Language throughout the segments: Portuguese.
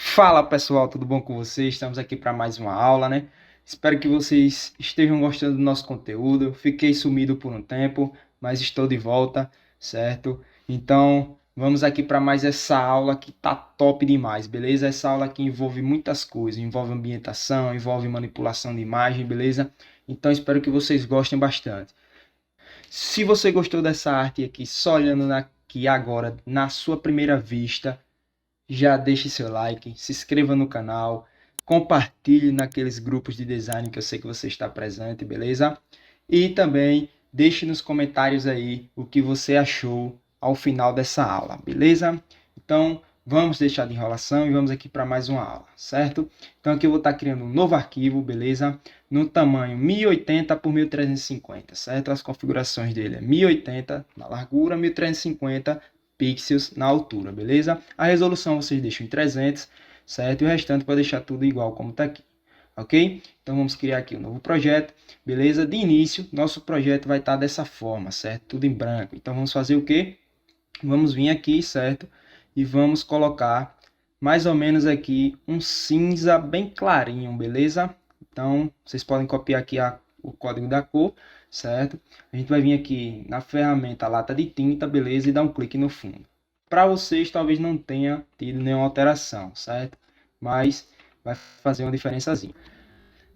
Fala pessoal, tudo bom com vocês? Estamos aqui para mais uma aula, né? Espero que vocês estejam gostando do nosso conteúdo. Fiquei sumido por um tempo, mas estou de volta, certo? Então, vamos aqui para mais essa aula que tá top demais, beleza? Essa aula aqui envolve muitas coisas, envolve ambientação, envolve manipulação de imagem, beleza? Então, espero que vocês gostem bastante. Se você gostou dessa arte aqui, só olhando aqui agora, na sua primeira vista, já deixe seu like, se inscreva no canal, compartilhe naqueles grupos de design que eu sei que você está presente, beleza? E também deixe nos comentários aí o que você achou ao final dessa aula, beleza? Então, vamos deixar de enrolação e vamos aqui para mais uma aula, certo? Então aqui eu vou estar criando um novo arquivo, beleza? No tamanho 1080 por 1350, certo? As configurações dele é 1080 na largura, 1350 pixels na altura, beleza? A resolução vocês deixam em 300, certo? E o restante pode deixar tudo igual como está aqui, ok? Então vamos criar aqui um novo projeto, beleza? De início, nosso projeto vai estar dessa forma, certo? Tudo em branco. Então vamos fazer o quê? Vamos vir aqui, certo? E vamos colocar mais ou menos aqui um cinza bem clarinho, beleza? Então vocês podem copiar aqui o código da cor, certo? A gente vai vir aqui na ferramenta lata de tinta, beleza? E dar um clique no fundo. Para vocês talvez não tenha tido nenhuma alteração, certo? Mas vai fazer uma diferençazinha.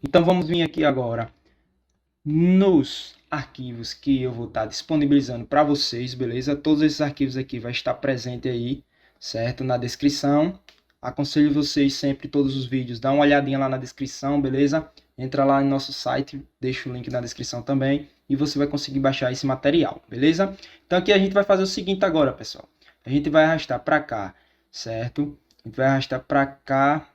Então vamos vir aqui agora nos arquivos que eu vou estar disponibilizando para vocês, beleza? Todos esses arquivos aqui vai estar presente aí, certo? Na descrição. Aconselho vocês sempre, todos os vídeos, dá uma olhadinha lá na descrição, beleza? Entra lá no nosso site, deixa o link na descrição também e você vai conseguir baixar esse material, beleza? Então aqui a gente vai fazer o seguinte agora, pessoal. A gente vai arrastar para cá, certo? A gente vai arrastar para cá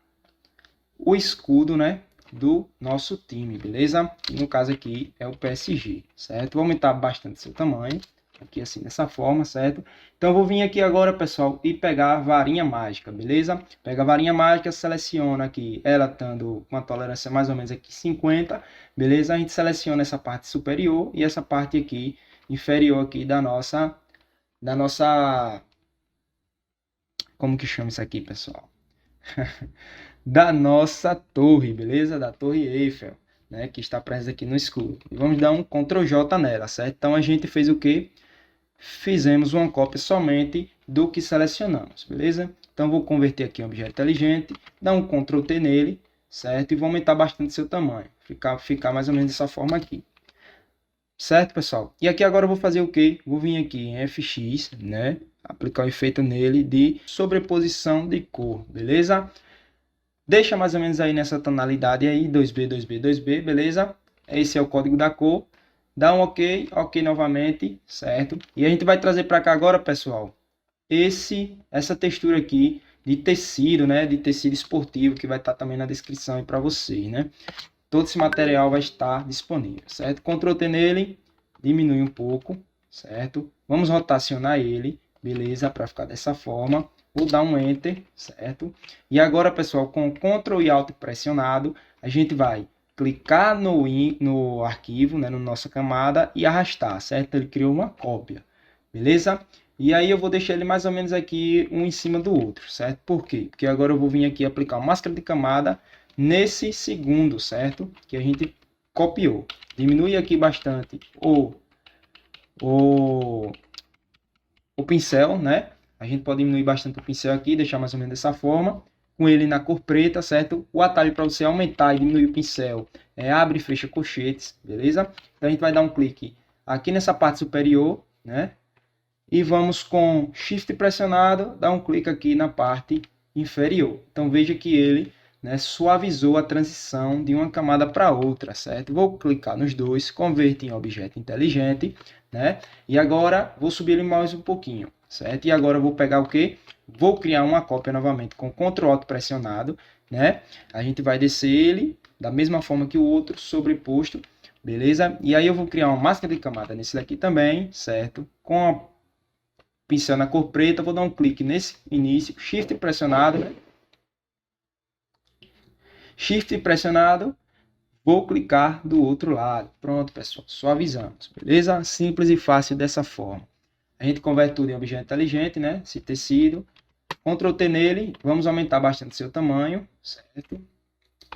o escudo, né, do nosso time, beleza? E no caso aqui é o PSG, certo? Vou aumentar bastante seu tamanho, aqui assim, dessa forma, certo? Então vou vir aqui agora, pessoal, e pegar a varinha mágica, beleza? Pega a varinha mágica, seleciona aqui, ela estando com a tolerância mais ou menos aqui 50, beleza? A gente seleciona essa parte superior e essa parte aqui inferior aqui da nossa, como que chama isso aqui, pessoal? Da nossa torre, beleza? Da Torre Eiffel, né? Que está presente aqui no escudo. E vamos dar um Ctrl J nela, certo? Então a gente fez o que? Fizemos uma cópia somente do que selecionamos, beleza? Então vou converter aqui em objeto inteligente, dar um Ctrl T nele, certo? E vou aumentar bastante seu tamanho, ficar mais ou menos dessa forma aqui. Certo, pessoal? E aqui agora eu vou fazer o que? Vou vir aqui em FX, né? Aplicar o efeito nele de sobreposição de cor, beleza? Deixa mais ou menos aí nessa tonalidade aí, 2B, 2B, 2B, beleza? Esse é o código da cor. Dá um OK, OK novamente, certo? E a gente vai trazer para cá agora, pessoal, essa textura aqui de tecido, né? De tecido esportivo, que vai estar também na descrição aí para vocês, né? Todo esse material vai estar disponível, certo? Ctrl T nele, diminui um pouco, certo? Vamos rotacionar ele, beleza? Para ficar dessa forma. Vou dar um Enter, certo? E agora, pessoal, com Ctrl e Alt pressionado, a gente vai clicar no arquivo, né, na nossa camada e arrastar, certo? Ele criou uma cópia, beleza? E aí eu vou deixar ele mais ou menos aqui um em cima do outro, certo? Por quê? Porque agora eu vou vir aqui aplicar uma máscara de camada nesse segundo, certo? Que a gente copiou. Diminui aqui bastante o pincel, né? A gente pode diminuir bastante o pincel aqui, deixar mais ou menos dessa forma, com ele na cor preta, certo? O atalho para você aumentar e diminuir o pincel é abre e fecha colchetes, beleza? Então a gente vai dar um clique aqui nessa parte superior, né? E vamos com Shift pressionado, dar um clique aqui na parte inferior. Então veja que ele, né, suavizou a transição de uma camada para outra, certo? Vou clicar nos dois, converter em objeto inteligente, né? E agora vou subir ele mais um pouquinho, certo? E agora eu vou pegar o que? Vou criar uma cópia novamente com Ctrl Alt pressionado, né? A gente vai descer ele da mesma forma que o outro, sobreposto, beleza? E aí eu vou criar uma máscara de camada nesse daqui também, certo? Com a pincel na cor preta, vou dar um clique nesse início, Shift pressionado, né? Shift pressionado, vou clicar do outro lado. Pronto, pessoal, suavizamos, beleza? Simples e fácil dessa forma. A gente converte tudo em objeto inteligente, né? Esse tecido, Ctrl T nele, vamos aumentar bastante seu tamanho, certo?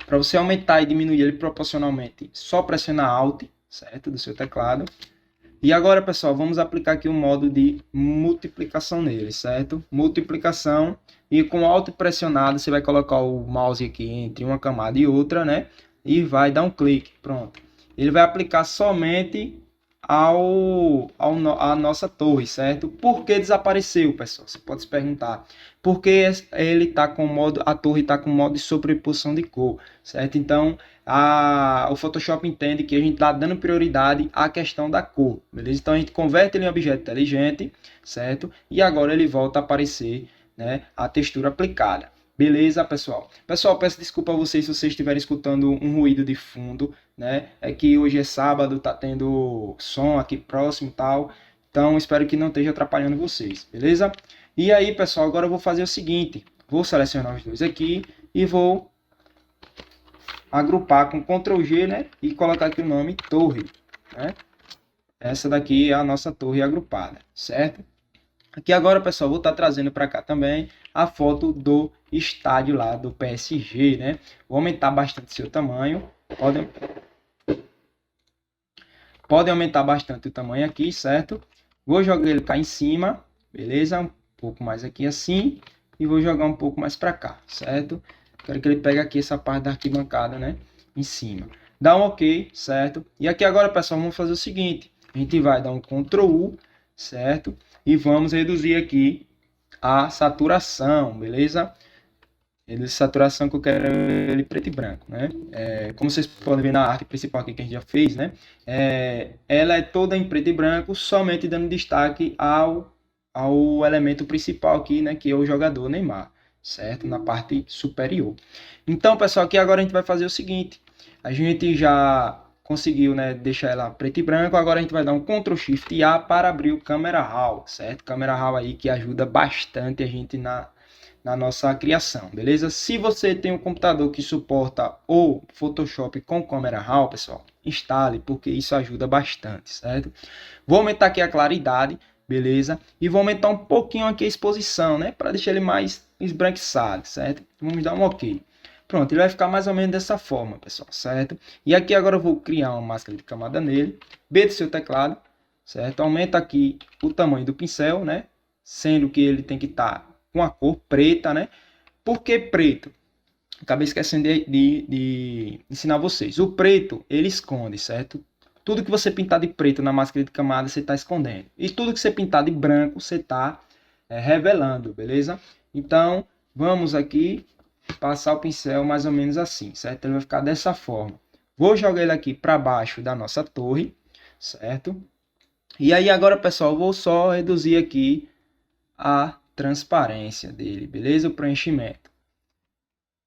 Para você aumentar e diminuir ele proporcionalmente, só pressionar Alt, certo? Do seu teclado. E agora, pessoal, vamos aplicar aqui o modo de multiplicação nele, certo? Multiplicação. E com Alt pressionado, você vai colocar o mouse aqui entre uma camada e outra, né? E vai dar um clique, pronto. Ele vai aplicar somente a nossa torre, certo? Por que desapareceu, pessoal? Você pode se perguntar. Porque ele tá com modo, a torre está com modo de sobreposição de cor, certo? Então, o Photoshop entende que a gente está dando prioridade à questão da cor, beleza? Então a gente converte ele em objeto inteligente, certo? E agora ele volta a aparecer, né, a textura aplicada. Beleza, pessoal? Pessoal, peço desculpa a vocês se vocês estiverem escutando um ruído de fundo, né? É que hoje é sábado, tá tendo som aqui próximo e tal. Então, espero que não esteja atrapalhando vocês, beleza? E aí, pessoal, agora eu vou fazer o seguinte. Vou selecionar os dois aqui e vou agrupar com Ctrl G, né? E colocar aqui o nome torre, né? Essa daqui é a nossa torre agrupada, certo? Aqui agora, pessoal, vou estar trazendo para cá também a foto do estádio lá do PSG, né? Vou aumentar bastante seu tamanho. Podem aumentar bastante o tamanho aqui, certo? Vou jogar ele cá em cima, beleza? Um pouco mais aqui assim. E vou jogar um pouco mais para cá, certo? Quero que ele pegue aqui essa parte da arquibancada, né? Em cima. Dá um OK, certo? E aqui agora, pessoal, vamos fazer o seguinte. A gente vai dar um Ctrl U, certo? E vamos reduzir aqui a saturação, beleza? Reduzir a saturação que eu quero ele preto e branco, né? Como vocês podem ver na arte principal aqui que a gente já fez, né? Ela é toda em preto e branco, somente dando destaque ao elemento principal aqui, né? Que é o jogador Neymar, certo? Na parte superior. Então, pessoal, aqui agora a gente vai fazer o seguinte. A gente já conseguiu, né, deixar ela preto e branco. Agora a gente vai dar um Ctrl Shift A para abrir o Camera Raw, certo? Camera Raw aí que ajuda bastante a gente na nossa criação, beleza? Se você tem um computador que suporta o Photoshop com Camera Raw, pessoal, instale, porque isso ajuda bastante, certo? Vou aumentar aqui a claridade, beleza? E vou aumentar um pouquinho aqui a exposição, né? Para deixar ele mais esbranquiçado, certo? Vamos dar um OK. Pronto, ele vai ficar mais ou menos dessa forma, pessoal, certo? E aqui agora eu vou criar uma máscara de camada nele. B do seu teclado, certo? Aumenta aqui o tamanho do pincel, né? Sendo que ele tem que estar com a cor preta, né? Por que preto? Acabei esquecendo de ensinar vocês. O preto, ele esconde, certo? Tudo que você pintar de preto na máscara de camada, você está escondendo. E tudo que você pintar de branco, você está revelando, beleza? Então, vamos aqui passar o pincel mais ou menos assim, certo? Ele vai ficar dessa forma. Vou jogar ele aqui para baixo da nossa torre, certo? E aí agora, pessoal, eu vou só reduzir aqui a transparência dele, beleza? O preenchimento.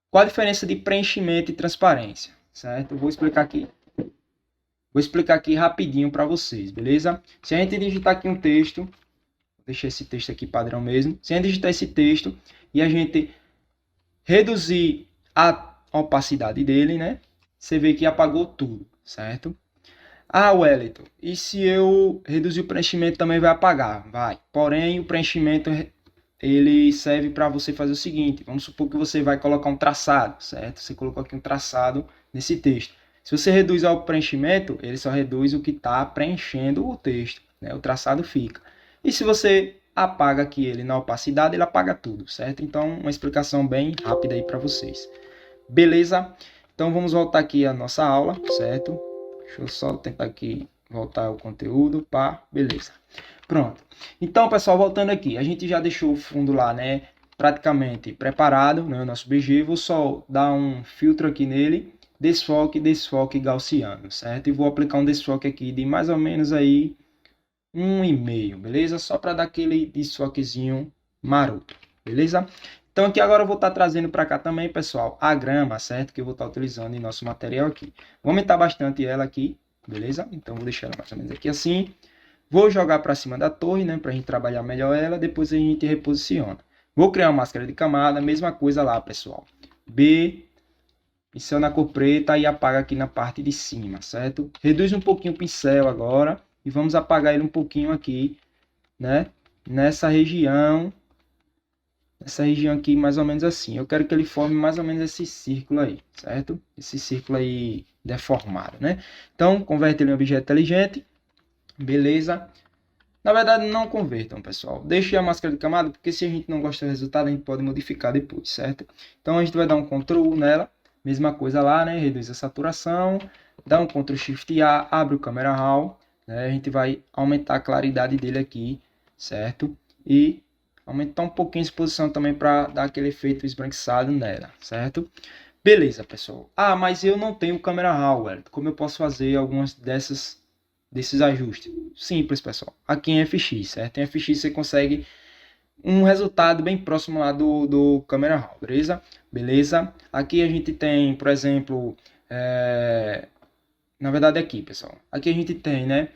Qual a diferença de preenchimento e transparência, certo? Eu vou explicar aqui rapidinho para vocês, beleza? Se a gente digitar aqui um texto, vou deixar esse texto aqui padrão mesmo. Se a gente digitar esse texto e a gente reduzir a opacidade dele, né? Você vê que apagou tudo, certo? Ah, Wellington, e se eu reduzir o preenchimento também vai apagar? Vai. Porém, o preenchimento ele serve para você fazer o seguinte. Vamos supor que você vai colocar um traçado, certo? Você colocou aqui um traçado nesse texto. Se você reduz o preenchimento, ele só reduz o que está preenchendo o texto, né? O traçado fica. E se você apaga aqui ele na opacidade, ele apaga tudo, certo? Então, uma explicação bem rápida aí para vocês. Beleza? Então, vamos voltar aqui à nossa aula, certo? Deixa eu só tentar aqui voltar o conteúdo, pá, beleza. Pronto. Então, pessoal, voltando aqui, a gente já deixou o fundo lá, né, praticamente preparado, né, o nosso BG. Vou só dar um filtro aqui nele, desfoque gaussiano, certo? E vou aplicar um desfoque aqui de mais ou menos aí 1,5, beleza? Só para dar aquele desfoquezinho maroto, beleza? Então aqui agora eu vou estar trazendo para cá também, pessoal, a grama, certo? Que eu vou estar utilizando em nosso material aqui. Vou aumentar bastante ela aqui, beleza? Então vou deixar ela mais ou menos aqui assim. Vou jogar para cima da torre, né? Para a gente trabalhar melhor ela, depois a gente reposiciona. Vou criar uma máscara de camada, mesma coisa lá, pessoal. B, pincel na cor preta e apaga aqui na parte de cima, certo? Reduz um pouquinho o pincel agora. E vamos apagar ele um pouquinho aqui, né? Nessa região essa região aqui mais ou menos assim. Eu quero que ele forme mais ou menos esse círculo aí, certo? Esse círculo aí deformado, né? Então, converte ele em objeto inteligente, beleza. Na verdade, não convertam, pessoal. Deixe a máscara de camada, porque se a gente não gosta do resultado, a gente pode modificar depois, certo? Então, a gente vai dar um Ctrl U nela, mesma coisa lá, né? Reduz a saturação, dá um Ctrl Shift A, abre o Camera Raw, né? A gente vai aumentar a claridade dele aqui, certo? E aumentar um pouquinho a exposição também para dar aquele efeito esbranquiçado nela, certo? Beleza, pessoal. Ah, mas eu não tenho Camera Raw, velho. Como eu posso fazer algumas desses ajustes? Simples, pessoal. Aqui em FX, certo? Em FX você consegue um resultado bem próximo lá do Camera Raw, beleza? Beleza. Aqui a gente tem, por exemplo, na verdade aqui, pessoal. Aqui a gente tem, né?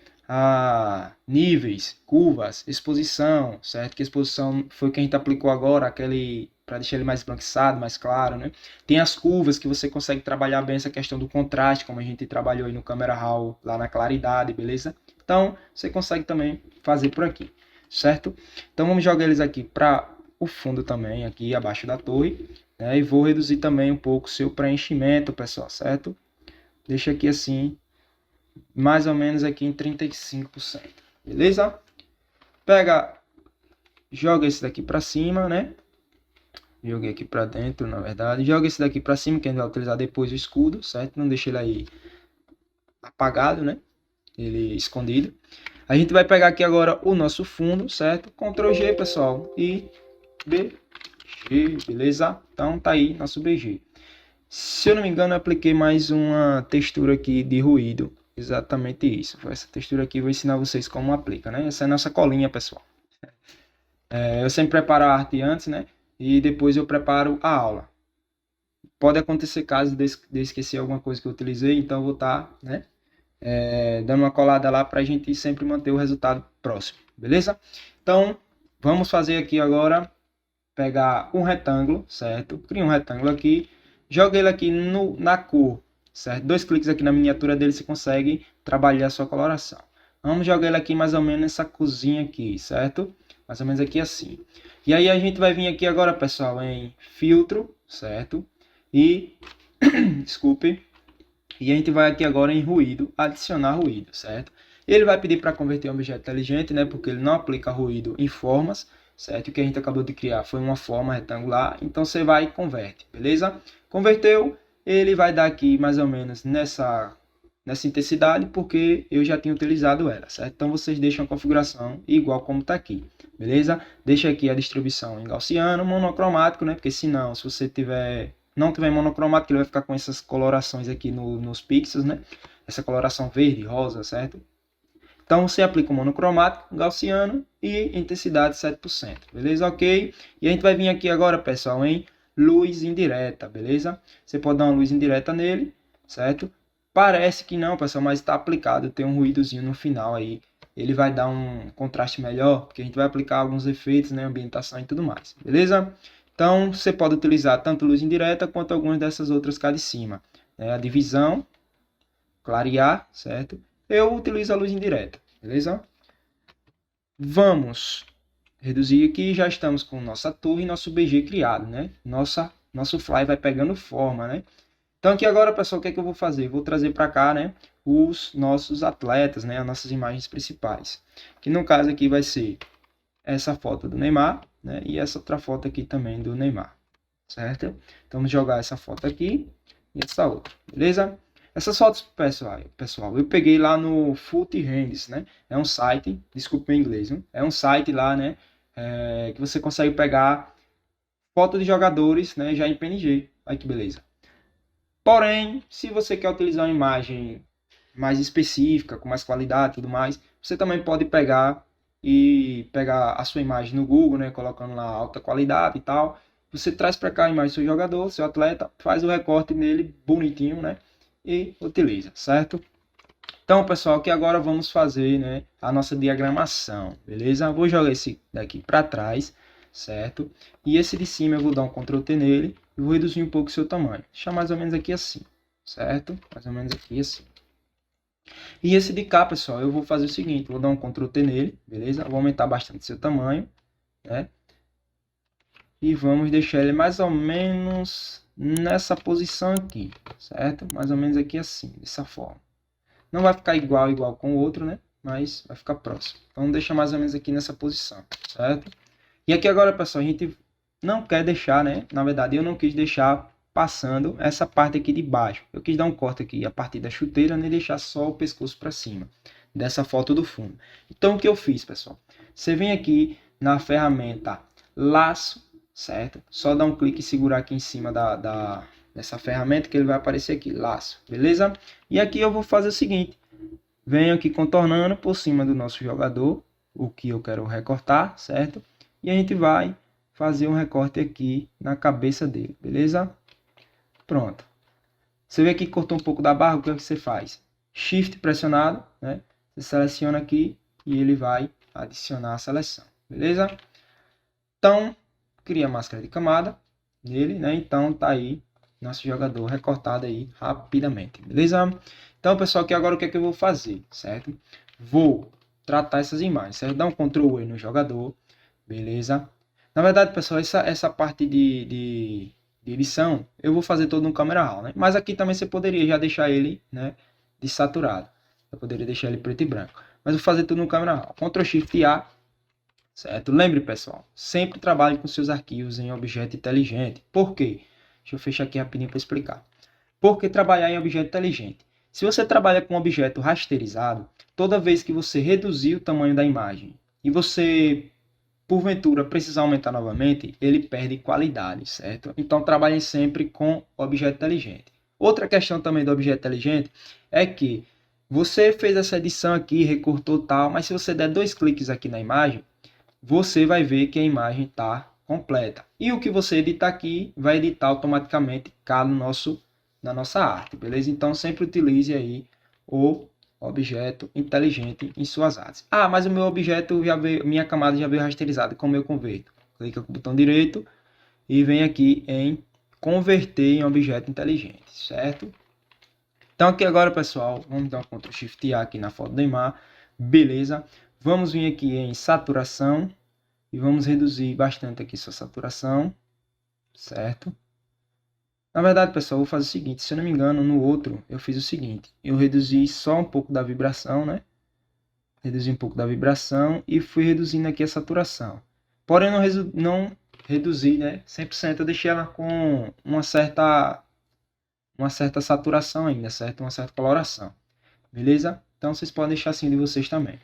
Níveis, curvas, exposição, certo? Que a exposição foi o que a gente aplicou agora, aquele para deixar ele mais esbranquiçado, mais claro, né? Tem as curvas que você consegue trabalhar bem essa questão do contraste, como a gente trabalhou aí no Camera Raw, lá na claridade, beleza? Então, você consegue também fazer por aqui, certo? Então, vamos jogar eles aqui para o fundo também, aqui abaixo da torre, né? E vou reduzir também um pouco o seu preenchimento, pessoal, certo? Deixa aqui assim, mais ou menos aqui em 35%, beleza? Pega, joga esse daqui para cima, né? Joguei aqui para dentro, na verdade. Joga esse daqui para cima, que a gente vai utilizar depois o escudo, certo? Não deixa ele aí apagado, né? Ele escondido. A gente vai pegar aqui agora o nosso fundo, certo? Ctrl G, pessoal, e BG, beleza? Então tá aí nosso BG. Se eu não me engano, eu apliquei mais uma textura aqui de ruído. Exatamente isso. Essa textura aqui eu vou ensinar vocês como aplica, né? Essa é a nossa colinha, pessoal. Eu sempre preparo a arte antes, né? E depois eu preparo a aula. Pode acontecer caso de esquecer alguma coisa que eu utilizei, então eu vou estar, né? Dando uma colada lá para a gente sempre manter o resultado próximo, beleza? Então, vamos fazer aqui agora, pegar um retângulo, certo? Cria um retângulo aqui, joga ele aqui na cor, certo? 2 cliques aqui na miniatura dele, você consegue trabalhar a sua coloração. Vamos jogar ele aqui mais ou menos nessa cozinha aqui, certo? Mais ou menos aqui assim. E aí a gente vai vir aqui agora, pessoal, em filtro, certo? E, desculpe, e a gente vai aqui agora em ruído, adicionar ruído, certo? Ele vai pedir para converter em objeto inteligente, né? Porque ele não aplica ruído em formas, certo? O que a gente acabou de criar foi uma forma retangular, então você vai e converte, beleza? Converteu, ele vai dar aqui mais ou menos nessa intensidade, porque eu já tinha utilizado ela, certo? Então vocês deixam a configuração igual como está aqui, beleza? Deixa aqui a distribuição em gaussiano, monocromático, né? Porque senão, se você não tiver monocromático, ele vai ficar com essas colorações aqui nos pixels, né? Essa coloração verde, rosa, certo? Então você aplica o monocromático, gaussiano e intensidade 7%, beleza? Ok? E a gente vai vir aqui agora, pessoal, em luz indireta, beleza? Você pode dar uma luz indireta nele, certo? Parece que não, pessoal, mas está aplicado, tem um ruídozinho no final aí. Ele vai dar um contraste melhor, porque a gente vai aplicar alguns efeitos, né, ambientação e tudo mais, beleza? Então, você pode utilizar tanto luz indireta quanto algumas dessas outras cá de cima. A divisão, clarear, certo? Eu utilizo a luz indireta, beleza? Vamos reduzir aqui, já estamos com nossa torre e nosso BG criado, né? Nosso fly vai pegando forma, né? Então aqui agora, pessoal, o que é que eu vou fazer? Vou trazer para cá, né, os nossos atletas, né, as nossas imagens principais. Que no caso aqui vai ser essa foto do Neymar, né, e essa outra foto aqui também do Neymar, certo? Então vamos jogar essa foto aqui e essa outra, beleza? Essas fotos, pessoal, eu peguei lá no Footrends, né? É um site, desculpe meu inglês, hein? É um site lá, né, que você consegue pegar foto de jogadores, né, já em PNG. Olha que beleza. Porém, se você quer utilizar uma imagem mais específica, com mais qualidade e tudo mais, você também pode pegar a sua imagem no Google, né, colocando lá alta qualidade e tal. Você traz para cá a imagem do seu jogador, seu atleta, faz o recorte nele bonitinho, né, e utiliza, certo? Então, pessoal, aqui agora vamos fazer, né, a nossa diagramação, beleza? Vou jogar esse daqui para trás, certo? E esse de cima eu vou dar um Ctrl T nele e vou reduzir um pouco o seu tamanho. Deixar mais ou menos aqui assim, certo? Mais ou menos aqui assim. E esse de cá, pessoal, eu vou fazer o seguinte, vou dar um Ctrl T nele, beleza? Vou aumentar bastante seu tamanho, né? E vamos deixar ele mais ou menos nessa posição aqui, certo? Mais ou menos aqui assim, dessa forma. Não vai ficar igual com o outro, né? Mas vai ficar próximo. Então deixa mais ou menos aqui nessa posição, certo? E aqui agora, pessoal, a gente não quer deixar, né? Na verdade, eu não quis deixar passando essa parte aqui de baixo. Eu quis dar um corte aqui a partir da chuteira, né? E deixar só o pescoço para cima dessa foto do fundo. Então, o que eu fiz, pessoal? Você vem aqui na ferramenta laço, certo? Só dá um clique e segurar aqui em cima dessa ferramenta que ele vai aparecer aqui, laço, beleza? E aqui eu vou fazer o seguinte. Venho aqui contornando por cima do nosso jogador, o que eu quero recortar, certo? E a gente vai fazer um recorte aqui na cabeça dele, beleza? Pronto. Você vê que cortou um pouco da barra, o que você faz? Shift pressionado, né? Você seleciona aqui e ele vai adicionar a seleção, beleza? Então, cria a máscara de camada nele, né? Então tá aí nosso jogador recortado aí rapidamente, beleza? Então, pessoal, aqui agora o que é que eu vou fazer, certo? Vou tratar essas imagens, certo? Dá um Ctrl E no jogador, beleza? Na verdade, pessoal, essa parte de edição, eu vou fazer todo no Camera Raw, né? Mas aqui também você poderia já deixar ele, né, desaturado. Eu poderia deixar ele preto e branco. Mas eu vou fazer tudo no Camera Raw. Ctrl Shift A, certo? Lembre, pessoal, sempre trabalhe com seus arquivos em objeto inteligente. Por quê? Deixa eu fechar aqui rapidinho para explicar. Por que trabalhar em objeto inteligente? Se você trabalha com um objeto rasterizado, toda vez que você reduzir o tamanho da imagem e você, porventura, precisar aumentar novamente, ele perde qualidade, certo? Então, trabalhem sempre com objeto inteligente. Outra questão também do objeto inteligente é que você fez essa edição aqui, recortou tal, mas se você der 2 cliques aqui na imagem, você vai ver que a imagem está completa. E o que você editar aqui, vai editar automaticamente cá na nossa arte, beleza? Então, sempre utilize aí o objeto inteligente em suas artes. Ah, mas o meu objeto já veio, minha camada já veio rasterizada, como eu converto? Clica com o botão direito e vem aqui em converter em objeto inteligente, certo? Então aqui agora, pessoal, vamos dar um Ctrl Shift A aqui na foto do Neymar, beleza? Vamos vir aqui em saturação e vamos reduzir bastante aqui sua saturação, certo? Na verdade, pessoal, eu vou fazer o seguinte, se eu não me engano, no outro eu fiz o seguinte, eu reduzi só um pouco da vibração, né? Reduzi um pouco da vibração e fui reduzindo aqui a saturação. Porém, não reduzi, né, 100%, eu deixei ela com uma certa saturação ainda, certo? Uma certa coloração, beleza? Então, vocês podem deixar assim de vocês também.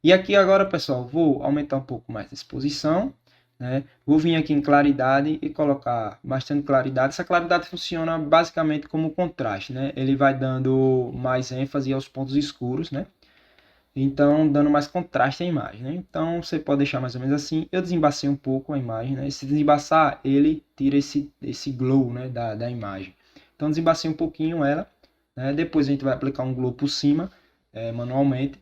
E aqui agora, pessoal, vou aumentar um pouco mais a exposição, né? Vou vir aqui em claridade e colocar bastante claridade. Essa claridade funciona basicamente como contraste, né? Ele vai dando mais ênfase aos pontos escuros, né? Então, dando mais contraste à imagem, né? Então, você pode deixar mais ou menos assim. Eu desembacei um pouco a imagem, né? Se desembaçar, ele tira esse glow, né, da imagem. Então, desembacei um pouquinho ela, né? Depois a gente vai aplicar um glow por cima, manualmente.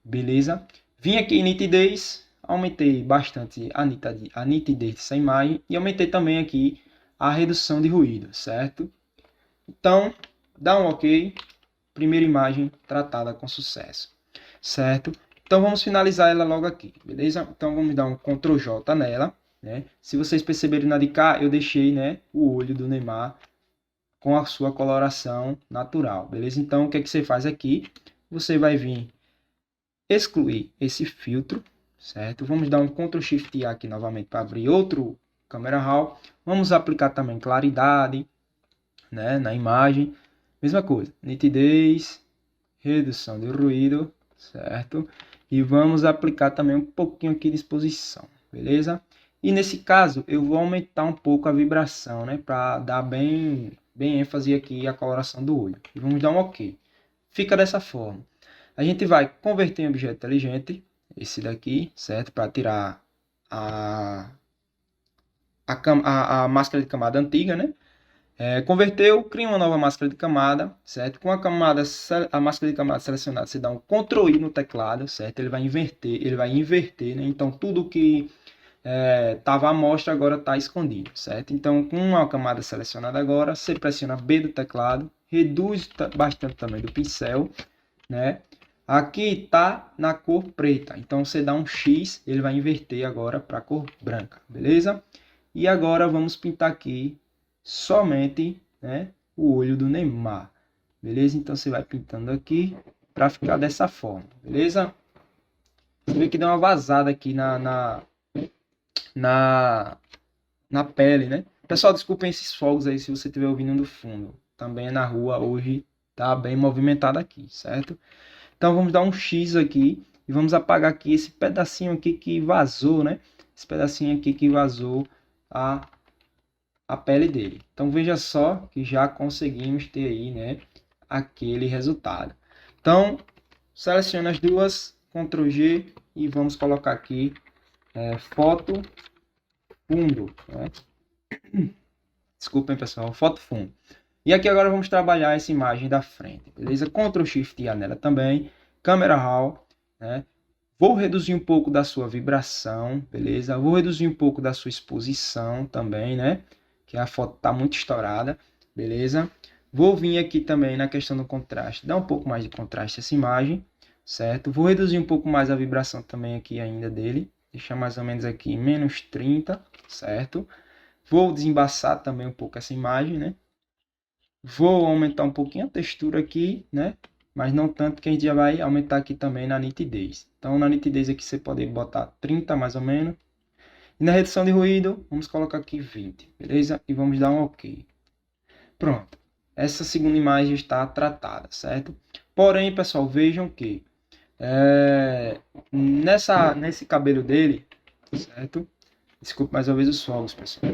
Beleza? Vim aqui em nitidez, aumentei bastante a nitidez dessa imagem e aumentei também aqui a redução de ruído, certo? Então, dá um OK. Primeira imagem tratada com sucesso, certo? Então, vamos finalizar ela logo aqui, beleza? Então, vamos dar um Ctrl J nela, né? Se vocês perceberem na de cá, eu deixei, né, o olho do Neymar com a sua coloração natural, beleza? Então, o que é que você faz aqui? Você vai vir excluir esse filtro, certo? Vamos dar um Ctrl Shift A aqui novamente para abrir outro Camera Raw. Vamos aplicar também claridade, né, na imagem. Mesma coisa, nitidez, redução de ruído, certo? E vamos aplicar também um pouquinho aqui de exposição, beleza? E nesse caso, eu vou aumentar um pouco a vibração, né, para dar bem ênfase aqui à coloração do olho. E vamos dar um OK. Fica dessa forma. A gente vai converter em objeto inteligente, esse daqui, certo? Para tirar a máscara de camada antiga, né? Converteu, cria uma nova máscara de camada, certo? Com a máscara de camada selecionada, você dá um Ctrl I no teclado, certo? Ele vai inverter, né? Então, tudo que estava à mostra agora está escondido, certo? Então, com a camada selecionada agora, você pressiona B do teclado, reduz bastante também do pincel, né? Aqui está na cor preta, então você dá um X, ele vai inverter agora para a cor branca, beleza? E agora vamos pintar aqui somente, né, o olho do Neymar. Beleza? Então você vai pintando aqui para ficar dessa forma. Beleza? Você vê que deu uma vazada aqui na, na pele, né? Pessoal, desculpem esses fogos aí se você estiver ouvindo no fundo. Também na rua hoje tá bem movimentado aqui, certo? Então vamos dar um X aqui e vamos apagar aqui esse pedacinho aqui que vazou, né? Esse pedacinho aqui que vazou a pele dele. Então veja só que já conseguimos ter aí, né, aquele resultado. Então seleciona as duas, Ctrl G e vamos colocar aqui foto fundo, né? Desculpem pessoal, foto fundo. E aqui agora vamos trabalhar essa imagem da frente, beleza? Ctrl Shift e A nela também, Camera Raw, né? Vou reduzir um pouco da sua vibração, beleza? Vou reduzir um pouco da sua exposição também, né? Que a foto tá muito estourada, beleza? Vou vir aqui também na questão do contraste, dar um pouco mais de contraste a essa imagem, certo? Vou reduzir um pouco mais a vibração também aqui ainda dele, deixar mais ou menos aqui menos 30, certo? Vou desembaçar também um pouco essa imagem, né? Vou aumentar um pouquinho a textura aqui, né? Mas não tanto, que a gente já vai aumentar aqui também na nitidez. Então, na nitidez aqui você pode botar 30 mais ou menos. E na redução de ruído, vamos colocar aqui 20, beleza? E vamos dar um OK. Pronto. Essa segunda imagem está tratada, certo? Porém, pessoal, vejam que nesse cabelo dele, certo? Desculpe mais uma vez os fogos, pessoal.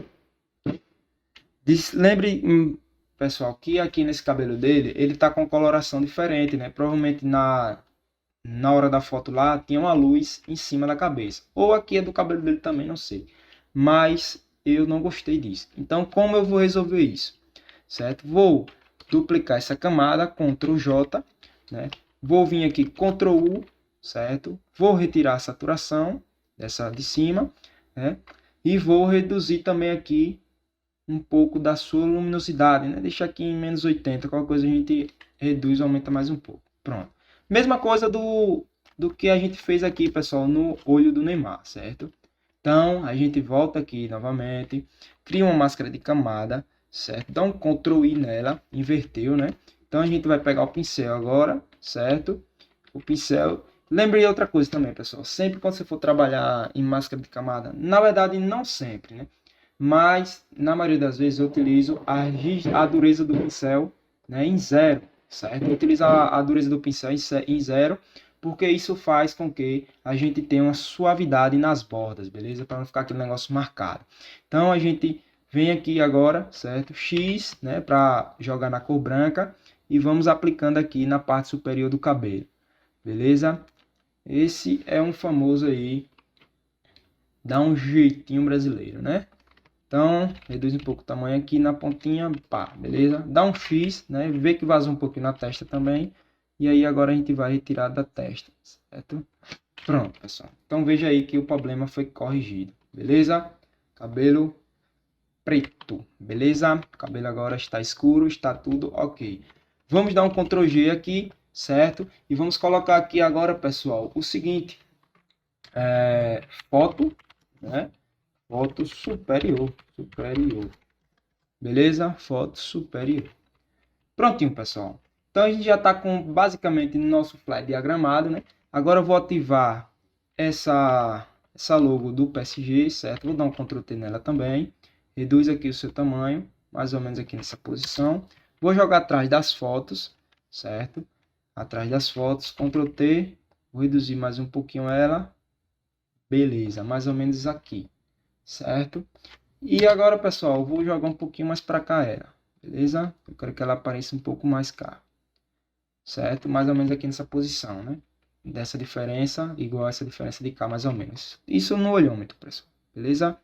Lembre, pessoal, que aqui nesse cabelo dele, ele tá com coloração diferente, né? Provavelmente na hora da foto lá, tinha uma luz em cima da cabeça. Ou aqui é do cabelo dele também, não sei. Mas eu não gostei disso. Então, como eu vou resolver isso? Certo? Vou duplicar essa camada, Ctrl J, né? Vou vir aqui, Ctrl U, certo? Vou retirar a saturação dessa de cima, né? E vou reduzir também aqui um pouco da sua luminosidade, né? Deixa aqui em menos 80, qualquer coisa a gente reduz, aumenta mais um pouco. Pronto. Mesma coisa do que a gente fez aqui, pessoal, no olho do Neymar, certo? Então, a gente volta aqui novamente, cria uma máscara de camada, certo? Dá um Ctrl I nela, inverteu, né? Então, a gente vai pegar o pincel agora, certo? O pincel. Lembre outra coisa também, pessoal. Sempre quando você for trabalhar em máscara de camada, na verdade, não sempre, né? Mas, na maioria das vezes, eu utilizo a dureza do pincel, né, em 0, certo? Eu utilizo a dureza do pincel em 0, porque isso faz com que a gente tenha uma suavidade nas bordas, beleza? Para não ficar aquele negócio marcado. Então, a gente vem aqui agora, certo? X, né, para jogar na cor branca, e vamos aplicando aqui na parte superior do cabelo, beleza? Esse é um famoso aí, dá um jeitinho brasileiro, né? Então, reduz um pouco o tamanho aqui na pontinha, pá, beleza? Dá um X, né? Vê que vazou um pouquinho na testa também. E aí agora a gente vai retirar da testa, certo? Pronto, pessoal. Então veja aí que o problema foi corrigido, beleza? Cabelo preto, beleza? O cabelo agora está escuro, está tudo ok. Vamos dar um Ctrl G aqui, certo? E vamos colocar aqui agora, pessoal, o seguinte. Foto, né? Foto superior. Beleza? Foto superior. Prontinho, pessoal. Então, a gente já está com basicamente nosso fly diagramado, né? Agora eu vou ativar essa logo do PSG, certo? Vou dar um Ctrl T nela também. Reduz aqui o seu tamanho, mais ou menos aqui nessa posição. Vou jogar atrás das fotos, certo? Atrás das fotos, Ctrl T. Vou reduzir mais um pouquinho ela. Beleza, mais ou menos aqui, certo? E agora, pessoal, eu vou jogar um pouquinho mais para cá ela, beleza? Eu quero que ela apareça um pouco mais cá, certo? Mais ou menos aqui nessa posição, né? Dessa diferença, igual essa diferença de cá, mais ou menos. Isso no olhômetro, pessoal, beleza?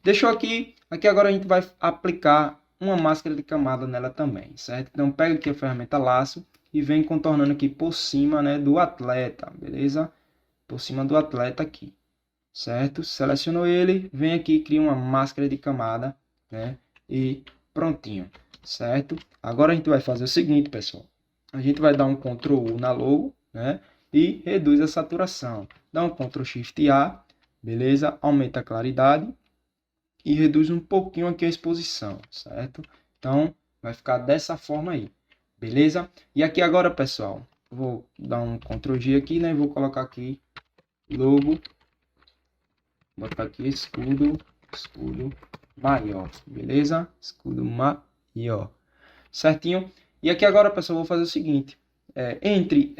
Deixou aqui. Aqui agora a gente vai aplicar uma máscara de camada nela também, certo? Então, pega aqui a ferramenta laço e vem contornando aqui por cima, né, do atleta, beleza? Por cima do atleta aqui, certo? Selecionou ele, vem aqui, cria uma máscara de camada, né? E prontinho, certo? Agora a gente vai fazer o seguinte, pessoal. A gente vai dar um Ctrl U na logo, né? E reduz a saturação. Dá um Ctrl Shift A, beleza? Aumenta a claridade. e reduz um pouquinho aqui a exposição, certo? Então, vai ficar dessa forma aí, beleza? E aqui agora, pessoal, vou dar um Ctrl G aqui, né? Vou colocar aqui logo, botar aqui escudo maior, beleza? Escudo maior, certinho? E aqui agora, pessoal, eu vou fazer o seguinte. Entre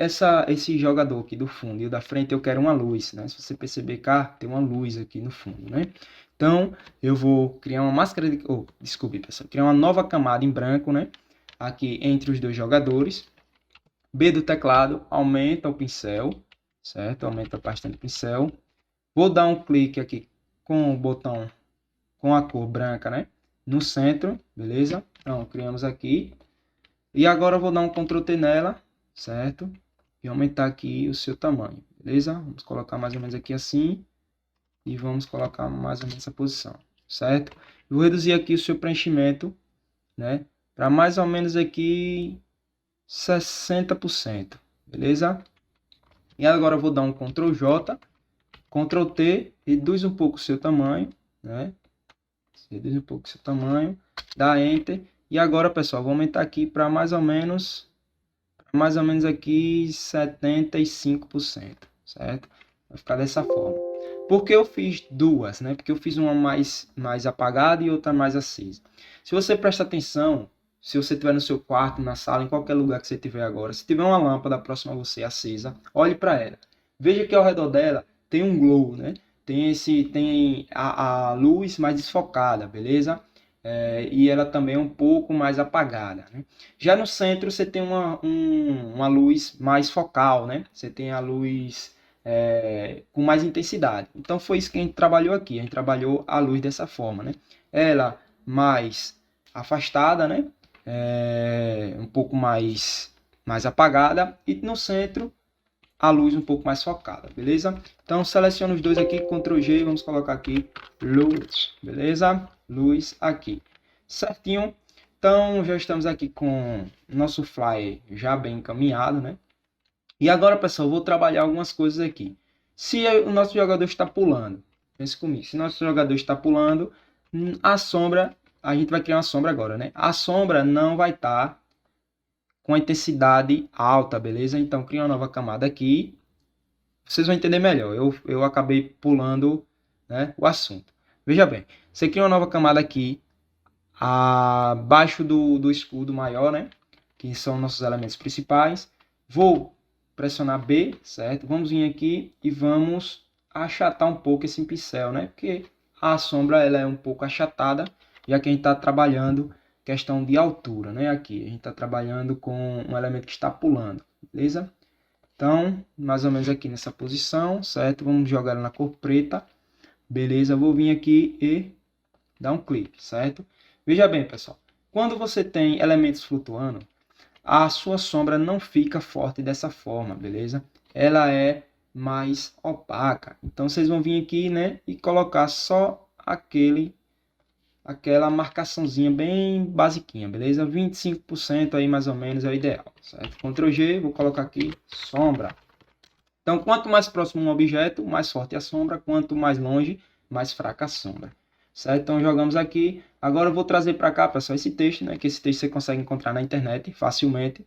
esse jogador aqui do fundo e o da frente, eu quero uma luz, né? Se você perceber cá, tem uma luz aqui no fundo, né? Então, eu vou criar uma máscara de... desculpe, pessoal. Criar uma nova camada em branco, né? Aqui entre os dois jogadores. B do teclado, aumenta o pincel, certo? Aumenta bastante o pincel. Vou dar um clique aqui com o botão com a cor branca, né? No centro, beleza? Então, criamos aqui. E agora eu vou dar um Ctrl T nela, certo? E aumentar aqui o seu tamanho, beleza? Vamos colocar mais ou menos aqui assim. E vamos colocar mais ou menos essa posição, certo? Eu vou reduzir aqui o seu preenchimento, né? Para mais ou menos aqui 60%, beleza? E agora eu vou dar um Ctrl J, Ctrl T, reduz um pouco o seu tamanho, né? Reduz um pouco o seu tamanho, dá Enter. E agora, pessoal, vou aumentar aqui para mais ou menos aqui 75%, certo? Vai ficar dessa forma. Por que eu fiz duas, né? Porque eu fiz uma mais apagada e outra mais acesa. Se você prestar atenção, se você estiver no seu quarto, na sala, em qualquer lugar que você estiver agora, se tiver uma lâmpada próxima a você acesa, olhe para ela. Veja que ao redor dela tem um glow, né? Tem a luz mais desfocada, beleza? E ela também é um pouco mais apagada, né? Já no centro você tem uma luz mais focal, né? Você tem a luz com mais intensidade. Então foi isso que a gente trabalhou aqui. A gente trabalhou a luz dessa forma, né? Ela mais afastada, né? Um pouco mais apagada. E no centro a luz um pouco mais focada, beleza? Então seleciono os dois aqui, Ctrl G, vamos colocar aqui luz, beleza? Luz aqui, certinho. Então já estamos aqui com nosso flyer já bem encaminhado, né? E agora, pessoal, vou trabalhar algumas coisas aqui. Se o nosso jogador está pulando, pense comigo, se o nosso jogador está pulando, a sombra, a gente vai criar uma sombra agora, né? A sombra não vai estar com a intensidade alta, beleza? Então, cria uma nova camada aqui. Vocês vão entender melhor. Eu acabei pulando, né, o assunto. Veja bem, você cria uma nova camada aqui, abaixo do escudo maior, né? Que são nossos elementos principais. Vou pressionar B, certo? Vamos vir aqui e vamos achatar um pouco esse pincel, né? Porque a sombra ela é um pouco achatada, já que a gente está trabalhando questão de altura, né? Aqui a gente está trabalhando com um elemento que está pulando, beleza? Então, mais ou menos aqui nessa posição, certo? Vamos jogar ela na cor preta, beleza? Vou vir aqui e dar um clique, certo? Veja bem, pessoal, quando você tem elementos flutuando, a sua sombra não fica forte dessa forma, beleza? Ela é mais opaca. Então, vocês vão vir aqui, né, e colocar só aquela marcaçãozinha bem basiquinha, beleza? 25% aí mais ou menos é o ideal, certo? Ctrl G, vou colocar aqui sombra. Então, quanto mais próximo um objeto, mais forte a sombra, quanto mais longe, mais fraca a sombra. Certo? Então, jogamos aqui. Agora eu vou trazer para cá, pessoal, esse texto, né? Que esse texto você consegue encontrar na internet facilmente.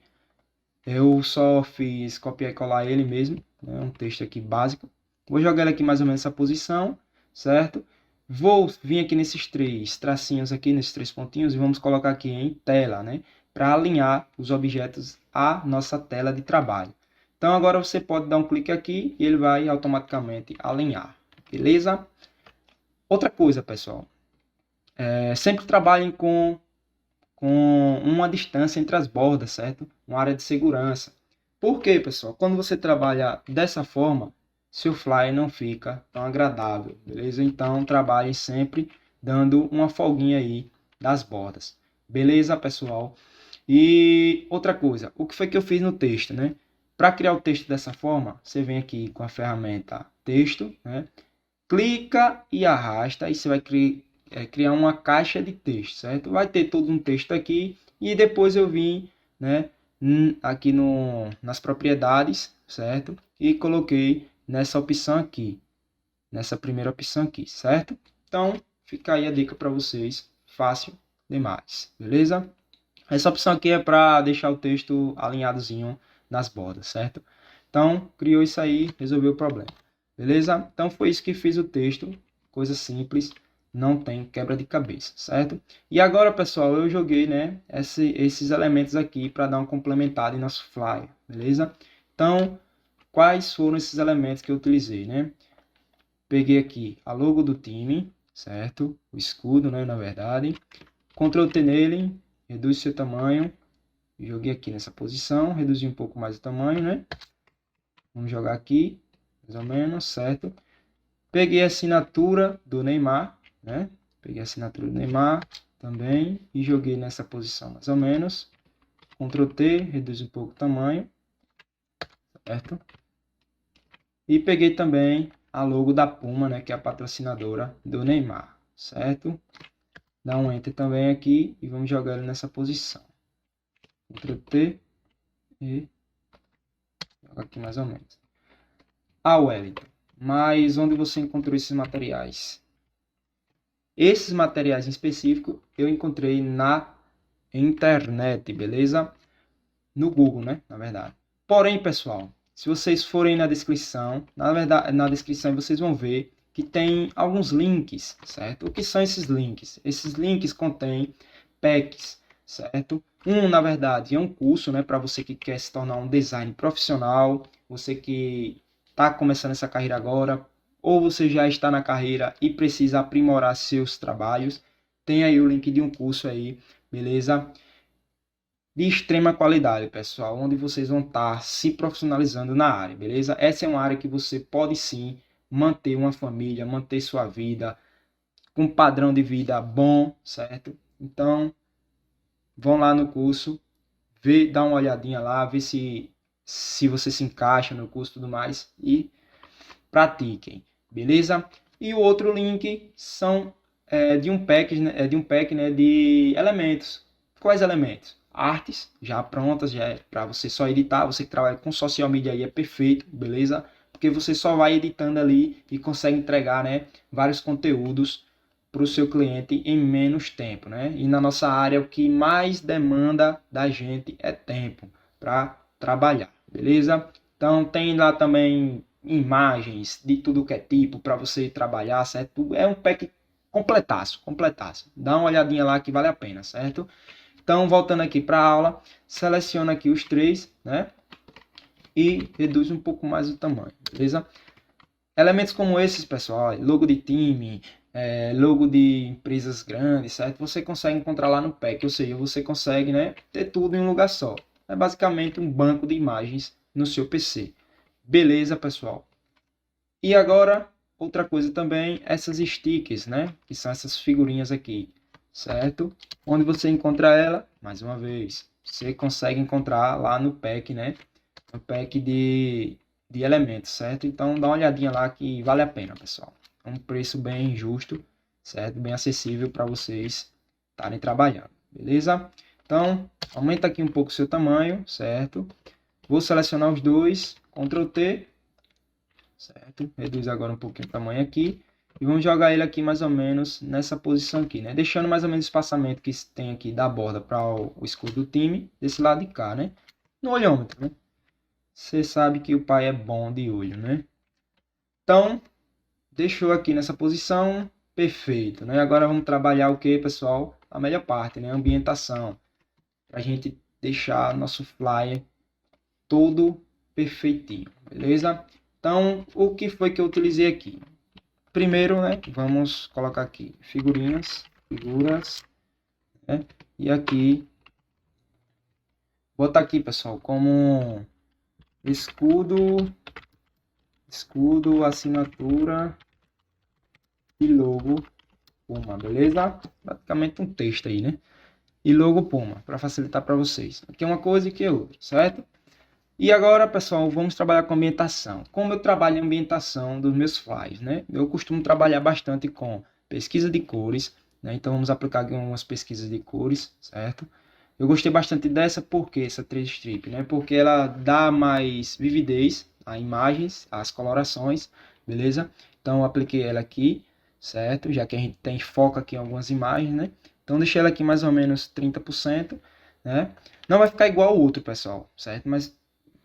Eu só fiz copiar e colar ele mesmo, né? Um texto aqui básico. Vou jogar ele aqui mais ou menos nessa posição, certo? Vou vir aqui nesses três tracinhos aqui, nesses três pontinhos, e vamos colocar aqui em tela, né? Para alinhar os objetos à nossa tela de trabalho. Então agora você pode dar um clique aqui e ele vai automaticamente alinhar, beleza? Outra coisa, pessoal, sempre trabalhem com uma distância entre as bordas, certo? Uma área de segurança. Por quê, pessoal? Quando você trabalha dessa forma, seu fly não fica tão agradável, beleza? Então, trabalhe sempre dando uma folguinha aí das bordas. Beleza, pessoal? E outra coisa, o que foi que eu fiz no texto, né? Para criar o texto dessa forma, você vem aqui com a ferramenta texto, né? Clica e arrasta e você vai criar uma caixa de texto, certo? Vai ter todo um texto aqui e depois eu vim, né, aqui nas propriedades, certo? E coloquei nessa opção aqui, nessa primeira opção aqui, certo? Então, fica aí a dica para vocês, fácil demais, beleza? Essa opção aqui é para deixar o texto alinhadozinho nas bordas, certo? Então, criou isso aí, resolveu o problema, beleza? Então, foi isso que fiz o texto, coisa simples, não tem quebra de cabeça, certo? E agora, pessoal, eu joguei, né, esses elementos aqui para dar um complementado em nosso flyer, beleza? Então, quais foram esses elementos que eu utilizei, né? Peguei aqui a logo do time, certo? O escudo, né, na verdade. Ctrl T nele, reduz seu tamanho. Joguei aqui nessa posição, reduzi um pouco mais o tamanho, né? Vamos jogar aqui, mais ou menos, certo? Peguei a assinatura do Neymar, né? Peguei a assinatura do Neymar também e joguei nessa posição, mais ou menos. Ctrl T, reduz um pouco o tamanho, certo? E peguei também a logo da Puma, né, que é a patrocinadora do Neymar, certo? Dá um Enter também aqui e vamos jogar ele nessa posição. Ctrl T e joga aqui mais ou menos. Wellington, mas onde você encontrou esses materiais? Esses materiais em específico eu encontrei na internet, beleza? No Google, né, na verdade. Porém, pessoal, se vocês forem na descrição, na verdade, na descrição vocês vão ver que tem alguns links, certo? O que são esses links? Esses links contêm packs, certo? Na verdade, é um curso, né, para você que quer se tornar um design profissional, você que está começando essa carreira agora, ou você já está na carreira e precisa aprimorar seus trabalhos, tem aí o link de um curso aí, beleza? De extrema qualidade, pessoal, onde vocês vão estar se profissionalizando na área, beleza? Essa é uma área que você pode sim manter uma família, manter sua vida com um padrão de vida bom, certo? Então, vão lá no curso, dá uma olhadinha lá, vê se você se encaixa no curso e tudo mais e pratiquem, beleza? E o outro link são de um pack, né, de elementos. Quais elementos? Artes já prontas, já é para você só editar. Você que trabalha com social media aí é perfeito, beleza? Porque você só vai editando ali e consegue entregar, né, vários conteúdos para o seu cliente em menos tempo, né? E na nossa área o que mais demanda da gente é tempo para trabalhar, beleza? Então tem lá também imagens de tudo que é tipo para você trabalhar, certo? É um pack completaço, completaço. Dá uma olhadinha lá que vale a pena, certo? Então, voltando aqui para a aula, seleciona aqui os três, né? E reduz um pouco mais o tamanho, beleza? Elementos como esses, pessoal, logo de time, logo de empresas grandes, certo? Você consegue encontrar lá no pack, ou seja, você consegue, né, ter tudo em um lugar só. É basicamente um banco de imagens no seu PC. Beleza, pessoal? E agora, outra coisa também, essas stickers, né? Que são essas figurinhas aqui, certo? Onde você encontra ela, mais uma vez, você consegue encontrar lá no pack, né? No pack de elementos, certo? Então dá uma olhadinha lá que vale a pena, pessoal. É um preço bem justo, certo? Bem acessível para vocês estarem trabalhando, beleza? Então, aumenta aqui um pouco o seu tamanho, certo? Vou selecionar os dois, Ctrl T, certo? Reduz agora um pouquinho o tamanho aqui. E vamos jogar ele aqui mais ou menos nessa posição aqui, né? Deixando mais ou menos o espaçamento que tem aqui da borda para o escudo do time, desse lado de cá, né? No olhômetro, né? Você sabe que o pai é bom de olho, né? Então, deixou aqui nessa posição, perfeito, né? Agora vamos trabalhar o que, pessoal? A melhor parte, né? A ambientação. Para a gente deixar nosso flyer todo perfeitinho, beleza? Então, o que foi que eu utilizei aqui? Primeiro, né, vamos colocar aqui figuras, né? E aqui, botar aqui, pessoal, como escudo, assinatura e logo Puma, beleza? Praticamente um texto aí, né? E logo Puma, para facilitar para vocês. Aqui é uma coisa e aqui é outra, certo? E agora, pessoal, vamos trabalhar com ambientação. Como eu trabalho em ambientação dos meus flyers, né? Eu costumo trabalhar bastante com pesquisa de cores, né? Então vamos aplicar aqui umas pesquisas de cores, certo? Eu gostei bastante dessa, porque essa 3 strip, né? Porque ela dá mais vividez a imagens, às colorações, beleza? Então eu apliquei ela aqui, certo? Já que a gente tem foco aqui em algumas imagens, né? Então deixei ela aqui mais ou menos 30%, né? Não vai ficar igual ao outro, pessoal, certo? Mas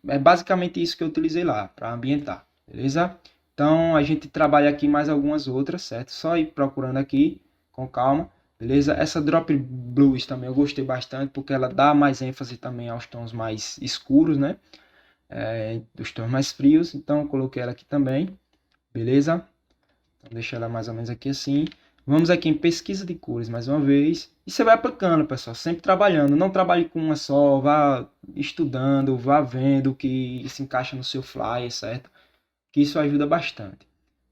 é basicamente isso que eu utilizei lá para ambientar, beleza? Então a gente trabalha aqui mais algumas outras, certo? Só ir procurando aqui com calma, beleza? Essa Drop Blues também eu gostei bastante porque ela dá mais ênfase também aos tons mais escuros, né? Dos tons mais frios, então eu coloquei ela aqui também, beleza? Então deixa ela mais ou menos aqui assim. Vamos aqui em pesquisa de cores mais uma vez. E você vai aplicando, pessoal, sempre trabalhando. Não trabalhe com uma só, vá estudando, vá vendo o que se encaixa no seu flyer, certo? Que isso ajuda bastante,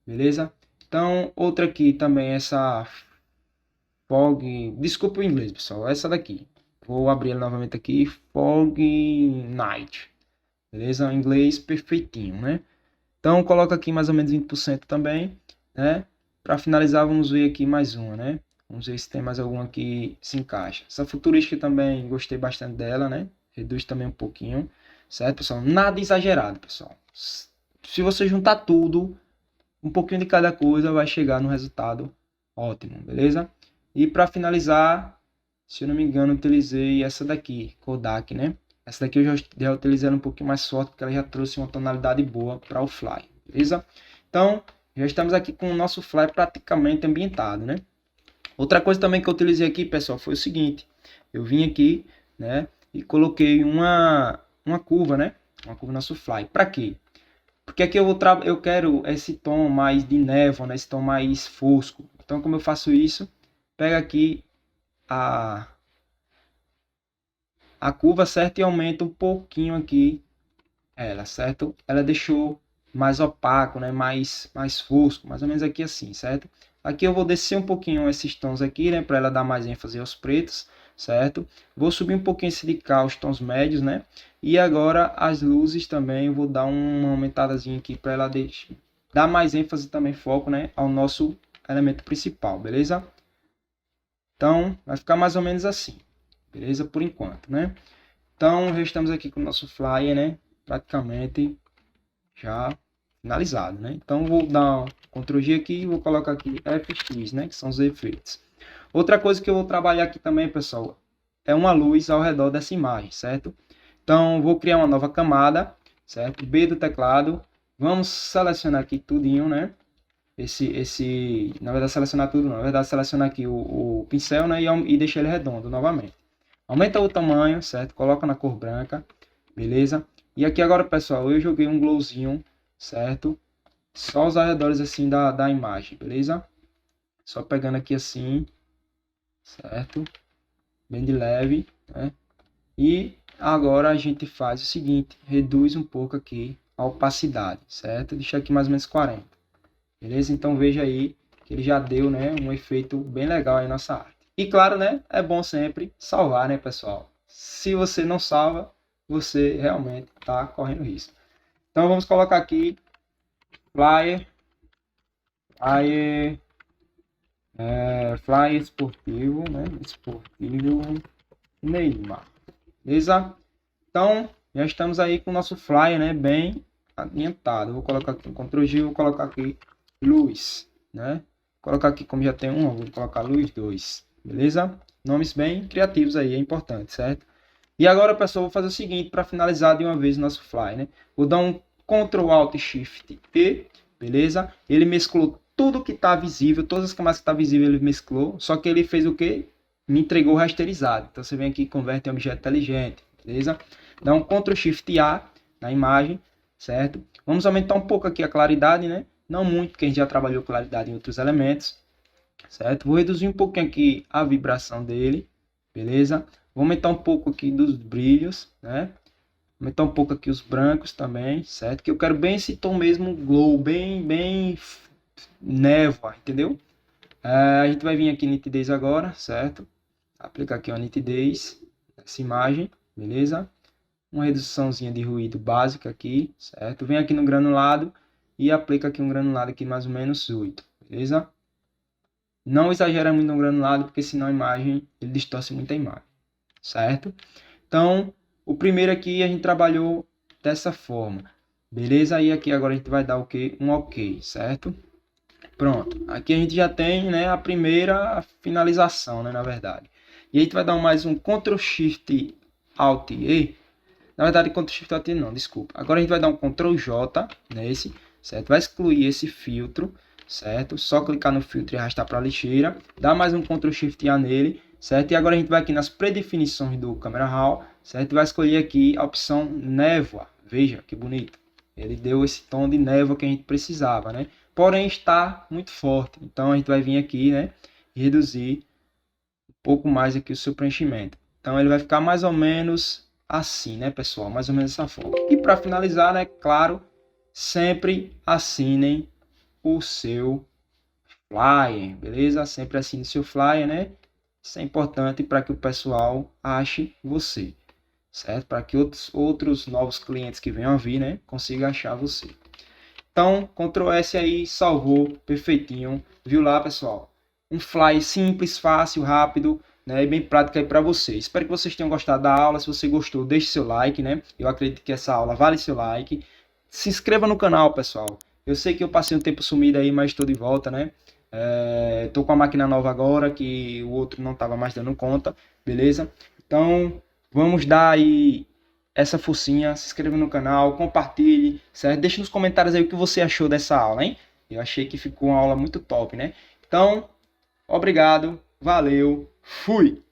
beleza? Então, outra aqui também, essa Fog... Desculpa o inglês, pessoal, essa daqui. Vou abrir ela novamente aqui, Fog Night, beleza? Em inglês perfeitinho, né? Então, coloca aqui mais ou menos 20% também, né? Para finalizar, vamos ver aqui mais uma, né? Vamos ver se tem mais alguma que se encaixa. Essa futurística também gostei bastante dela, né? Reduz também um pouquinho, certo, pessoal? Nada exagerado, pessoal. Se você juntar tudo, um pouquinho de cada coisa, vai chegar no resultado ótimo, beleza? E para finalizar, se eu não me engano, utilizei essa daqui, Kodak, né? Essa daqui eu já utilizei ela um pouquinho mais forte, porque ela já trouxe uma tonalidade boa para o fly, beleza? Então, já estamos aqui com o nosso fly praticamente ambientado, né? Outra coisa também que eu utilizei aqui, pessoal, foi o seguinte. Eu vim aqui, né, e coloquei uma curva, né? Uma curva no nosso fly. Para quê? Porque aqui eu quero esse tom mais de névoa, né? Esse tom mais fosco. Então, como eu faço isso? Pega aqui a curva, certo? E aumenta um pouquinho aqui ela, certo? Ela deixou mais opaco, né? Mais fosco, mais ou menos aqui assim, certo? Aqui eu vou descer um pouquinho esses tons aqui, né? Para ela dar mais ênfase aos pretos, certo? Vou subir um pouquinho esse de cá, os tons médios, né? E agora as luzes também eu vou dar uma aumentadazinha aqui para ela dar mais ênfase também, foco, né? Ao nosso elemento principal, beleza? Então, vai ficar mais ou menos assim, beleza? Por enquanto, né? Então, já estamos aqui com o nosso flyer, né? Praticamente já finalizado, né? Então, vou dar um Ctrl G aqui e vou colocar aqui FX, né? Que são os efeitos. Outra coisa que eu vou trabalhar aqui também, pessoal, é uma luz ao redor dessa imagem, certo? Então, vou criar uma nova camada, certo? B do teclado. Vamos selecionar aqui tudinho, né? Na verdade, selecionar tudo não. Na verdade, selecionar aqui o pincel, né? E deixar ele redondo novamente. Aumenta o tamanho, certo? Coloca na cor branca, beleza? E aqui agora, pessoal, eu joguei um glowzinho, certo? Só os arredores assim da imagem, beleza? Só pegando aqui assim, certo? Bem de leve, né? E agora a gente faz o seguinte, reduz um pouco aqui a opacidade, certo? Deixa aqui mais ou menos 40, beleza? Então veja aí que ele já deu, né, um efeito bem legal aí na nossa arte. E claro, né, é bom sempre salvar, né, pessoal? Se você não salva, você realmente está correndo risco. Então vamos colocar aqui flyer, flyer, flyer esportivo, né, esportivo Neymar, beleza? Então já estamos aí com o nosso flyer, né, bem ambientado. Vou colocar aqui um Ctrl G, vou colocar aqui luz, né? Vou colocar aqui como já tem um, vou colocar luz 2, beleza? Nomes bem criativos aí, é importante, certo? E agora, pessoal, vou fazer o seguinte para finalizar de uma vez o nosso fly, né? Vou dar um Ctrl Alt Shift E, beleza? Ele mesclou tudo que está visível, todas as camadas que está visível ele mesclou, só que ele fez o que? Me entregou rasterizado. Então você vem aqui e converte em objeto inteligente, beleza? Dá um Ctrl Shift A na imagem, certo? Vamos aumentar um pouco aqui a claridade, né? Não muito, porque a gente já trabalhou claridade em outros elementos, certo? Vou reduzir um pouquinho aqui a vibração dele, beleza? Vou aumentar um pouco aqui dos brilhos, né? Aumentar um pouco aqui os brancos também, certo? Que eu quero bem esse tom mesmo glow, bem névoa, entendeu? A gente vai vir aqui em nitidez agora, certo? Aplicar aqui uma nitidez nessa imagem, beleza? Uma reduçãozinha de ruído básica aqui, certo? Vem aqui no granulado e aplica aqui um granulado aqui mais ou menos 8, beleza? Não exagera muito no granulado, porque senão a imagem, ele distorce muito a imagem, certo? Então, o primeiro aqui a gente trabalhou dessa forma, beleza? E aqui agora a gente vai dar o quê? Um OK, certo? Pronto, aqui a gente já tem, né, a primeira finalização, né, na verdade. E aí a gente vai dar mais um Ctrl Shift Alt E. Na verdade, Ctrl Shift Alt E não, desculpa. Agora a gente vai dar um Ctrl J nesse, certo? Vai excluir esse filtro, certo? Só clicar no filtro e arrastar para a lixeira. Dá mais um Ctrl Shift A nele, certo? E agora a gente vai aqui nas predefinições do Camera Raw, certo? Vai escolher aqui a opção névoa. Veja que bonito. Ele deu esse tom de névoa que a gente precisava, né? Porém está muito forte. Então a gente vai vir aqui, né, e reduzir um pouco mais aqui o seu preenchimento. Então ele vai ficar mais ou menos assim, né, pessoal? Mais ou menos dessa forma. E para finalizar, né, claro, sempre assinem o seu flyer, beleza? Sempre assine seu flyer, né? Isso é importante para que o pessoal ache você, certo? Para que outros novos clientes que venham a vir, né, consigam achar você. Então, Ctrl S aí, salvou, perfeitinho. Viu lá, pessoal? Um flyer simples, fácil, rápido, né, e bem prático aí para vocês. Espero que vocês tenham gostado da aula. Se você gostou, deixe seu like, né? Eu acredito que essa aula vale seu like. Se inscreva no canal, pessoal. Eu sei que eu passei um tempo sumido aí, mas estou de volta, né? Tô com a máquina nova agora, que o outro não estava mais dando conta, beleza? Então, vamos dar aí essa focinha, se inscreva no canal, compartilhe, certo? Deixe nos comentários aí o que você achou dessa aula, hein? Eu achei que ficou uma aula muito top, né? Então, obrigado, valeu, fui!